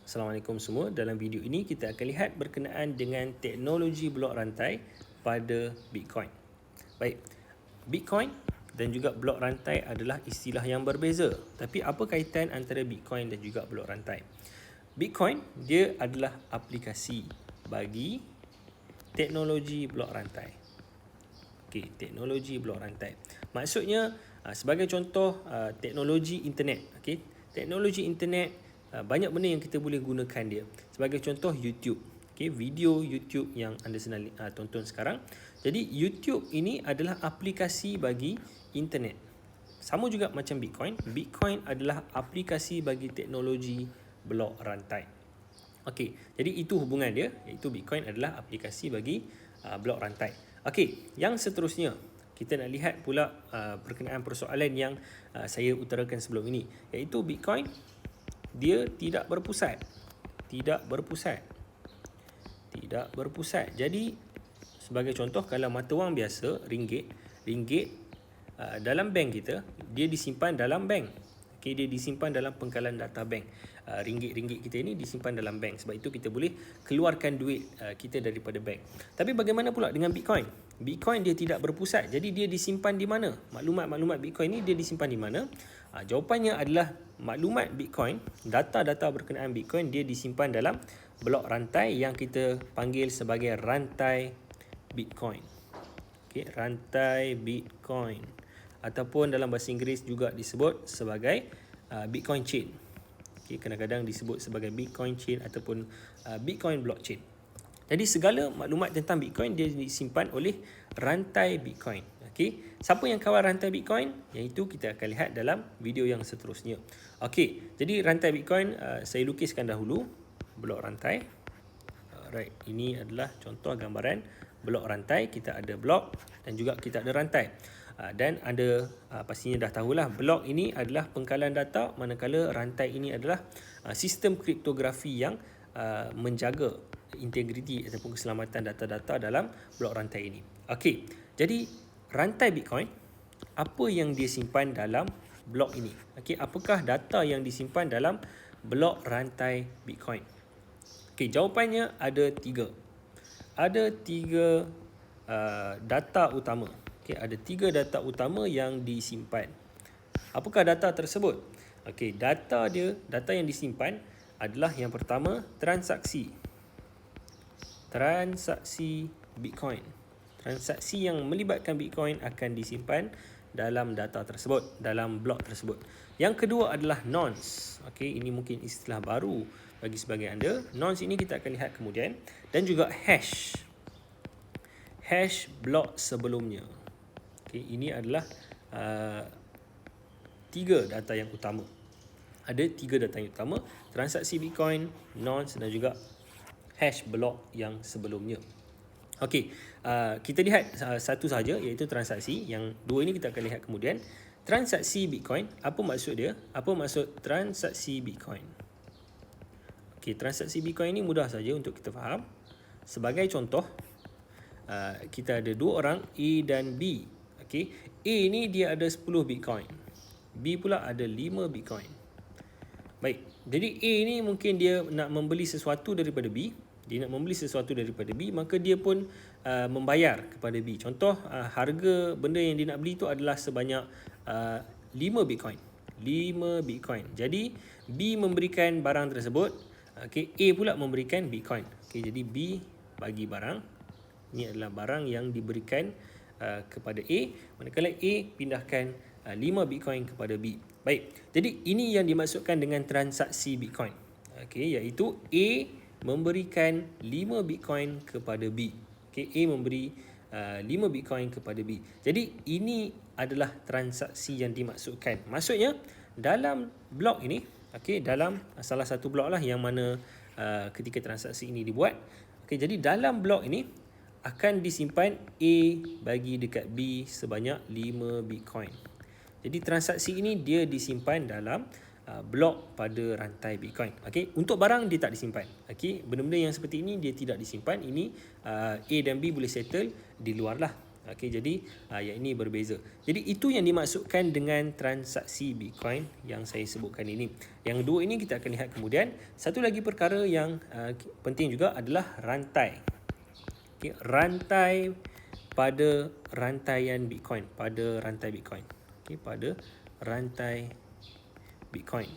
Assalamualaikum semua. Dalam video ini kita akan lihat berkenaan dengan teknologi blok rantai pada Bitcoin. Baik, Bitcoin dan juga blok rantai adalah istilah yang berbeza. Tapi apa kaitan antara Bitcoin dan juga blok rantai? Bitcoin dia adalah aplikasi bagi teknologi blok rantai. Okey, teknologi blok rantai. Maksudnya sebagai contoh teknologi internet. Okey, teknologi internet banyak benda yang kita boleh gunakan dia. Sebagai contoh YouTube. Okey, video YouTube yang anda sedang tonton sekarang. Jadi YouTube ini adalah aplikasi bagi internet. Sama juga macam Bitcoin. Bitcoin adalah aplikasi bagi teknologi blok rantai. Okey, jadi itu hubungan dia, iaitu Bitcoin adalah aplikasi bagi blok rantai. Okey, yang seterusnya kita nak lihat pula berkenaan persoalan yang saya utarakan sebelum ini, iaitu Bitcoin dia tidak berpusat. Tidak berpusat. Tidak berpusat. Jadi sebagai contoh, kalau mata wang biasa ringgit dalam bank kita, dia disimpan dalam bank. Okay, dia disimpan dalam pengkalan data bank. Ringgit kita ini disimpan dalam bank. Sebab itu kita boleh keluarkan duit kita daripada bank. Tapi bagaimana pula dengan Bitcoin? Bitcoin dia tidak berpusat. Jadi dia disimpan di mana? Maklumat-maklumat Bitcoin ni dia disimpan di mana? Jawapannya adalah maklumat Bitcoin, data-data berkenaan Bitcoin dia disimpan dalam blok rantai yang kita panggil sebagai rantai Bitcoin. Okay, rantai Bitcoin. Ataupun dalam bahasa Inggeris juga disebut sebagai Bitcoin chain. Okay, kadang-kadang disebut sebagai Bitcoin chain ataupun Bitcoin blockchain. Jadi segala maklumat tentang Bitcoin dia disimpan oleh rantai Bitcoin. Okey, siapa yang kawal rantai Bitcoin? Yang itu kita akan lihat dalam video yang seterusnya. Okey, jadi rantai Bitcoin saya lukiskan dahulu blok rantai. Alright, ini adalah contoh gambaran blok rantai. Kita ada blok dan juga kita ada rantai. Dan anda pastinya dah tahulah blok ini adalah pengkalan data, manakala rantai ini adalah sistem kriptografi yang menjaga integriti ataupun keselamatan data-data dalam blok rantai ini. Okey, jadi rantai Bitcoin, apa yang dia simpan dalam blok ini? Okey, apakah data yang disimpan dalam blok rantai Bitcoin? Okey, jawapannya ada tiga. Ada tiga data utama. Okey, ada tiga data utama yang disimpan. Apakah data tersebut? Okey, data yang disimpan adalah yang pertama transaksi Bitcoin. Transaksi yang melibatkan Bitcoin akan disimpan dalam data tersebut, dalam blok tersebut. Yang kedua adalah nonce. Okey, ini mungkin istilah baru bagi sebagian anda. Nonce ini kita akan lihat kemudian, dan juga hash blok sebelumnya. Okey, ini adalah tiga data yang utama. Ada tiga data yang utama, transaksi Bitcoin, nonce dan juga hash blok yang sebelumnya. Okey, kita lihat satu saja, iaitu transaksi. Yang dua ini kita akan lihat kemudian. Transaksi Bitcoin, apa maksud dia? Apa maksud transaksi Bitcoin? Okey, transaksi Bitcoin ini mudah saja untuk kita faham. Sebagai contoh, kita ada dua orang, A dan B. Okey, A ni dia ada 10 Bitcoin. B pula ada 5 Bitcoin. Baik, jadi A ni mungkin dia nak membeli sesuatu daripada B. Dia nak membeli sesuatu daripada B, maka dia pun membayar kepada B. Contoh, harga benda yang dia nak beli itu adalah sebanyak 5 Bitcoin. 5 Bitcoin. Jadi, B memberikan barang tersebut. Okay, A pula memberikan Bitcoin. Okay, jadi B bagi barang. Ini adalah barang yang diberikan kepada A. Manakala A pindahkan 5 Bitcoin kepada B. Baik, jadi ini yang dimaksudkan dengan transaksi Bitcoin. Okay, iaitu A memberikan 5 Bitcoin kepada B. Okay, A memberi 5 Bitcoin kepada B. Jadi ini adalah transaksi yang dimaksudkan. Maksudnya dalam blok ini, okay, dalam salah satu blok lah yang mana ketika transaksi ini dibuat. Okay, jadi dalam blok ini akan disimpan A bagi dekat B sebanyak 5 Bitcoin. Jadi transaksi ini dia disimpan dalam blok pada rantai Bitcoin. Okey, untuk barang dia tak disimpan. Okey, benda-benda yang seperti ini dia tidak disimpan. Ini A dan B boleh settle di luar lah. Okey, jadi yang ini berbeza. Jadi itu yang dimaksudkan dengan transaksi Bitcoin yang saya sebutkan ini. Yang dua ini kita akan lihat kemudian. Satu lagi perkara yang penting juga adalah rantai. Okey, rantai pada rantaian Bitcoin, pada rantai Bitcoin. Okey, pada rantai Bitcoin.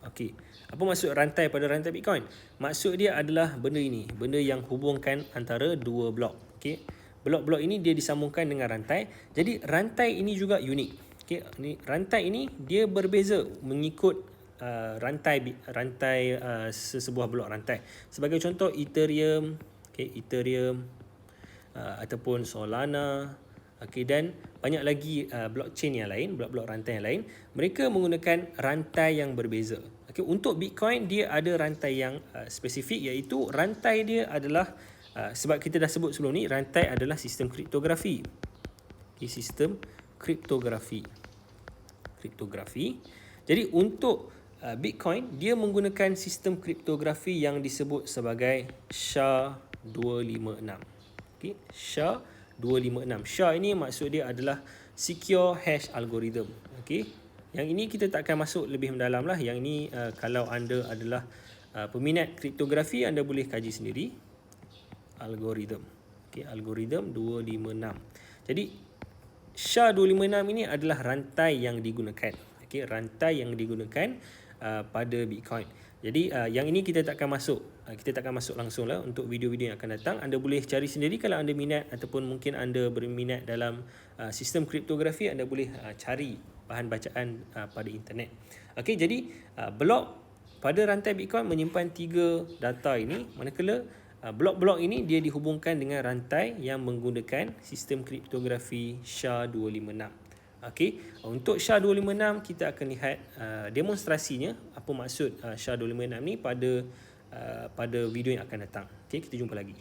Okey, apa maksud rantai pada rantai Bitcoin? Maksud dia adalah benda ini, benda yang hubungkan antara dua blok. Okey, blok-blok ini dia disambungkan dengan rantai. Jadi rantai ini juga unik. Okey, rantai ini dia berbeza mengikut rantai sesebuah blok rantai. Sebagai contoh Ethereum, Ethereum ataupun Solana, dan banyak lagi blockchain yang lain, blok-blok rantai yang lain, mereka menggunakan rantai yang berbeza. Untuk Bitcoin dia ada rantai yang spesifik, iaitu rantai dia adalah sebab kita dah sebut sebelum ni, rantai adalah sistem kriptografi. Sistem kriptografi. Jadi untuk Bitcoin dia menggunakan sistem kriptografi yang disebut sebagai SHA-256. SHA-256. SHA ini maksud dia adalah Secure Hash Algorithm. Yang ini kita tak akan masuk lebih mendalam lah. Yang ini kalau anda adalah peminat kriptografi, anda boleh kaji sendiri. Algorithm. Algorithm 256. Jadi SHA-256 ini adalah rantai yang digunakan. Rantai yang digunakan pada Bitcoin. Jadi yang ini kita tak akan masuk. Kita tak akan masuk langsung lah untuk video-video yang akan datang. Anda boleh cari sendiri kalau anda minat, ataupun mungkin anda berminat dalam sistem kriptografi, anda boleh cari bahan bacaan pada internet. Jadi blok pada rantai Bitcoin menyimpan 3 data ini, manakala blok-blok ini dia dihubungkan dengan rantai yang menggunakan sistem kriptografi SHA-256. Untuk SHA-256 kita akan lihat demonstrasinya, apa maksud SHA-256 ni pada video yang akan datang. Kita jumpa lagi.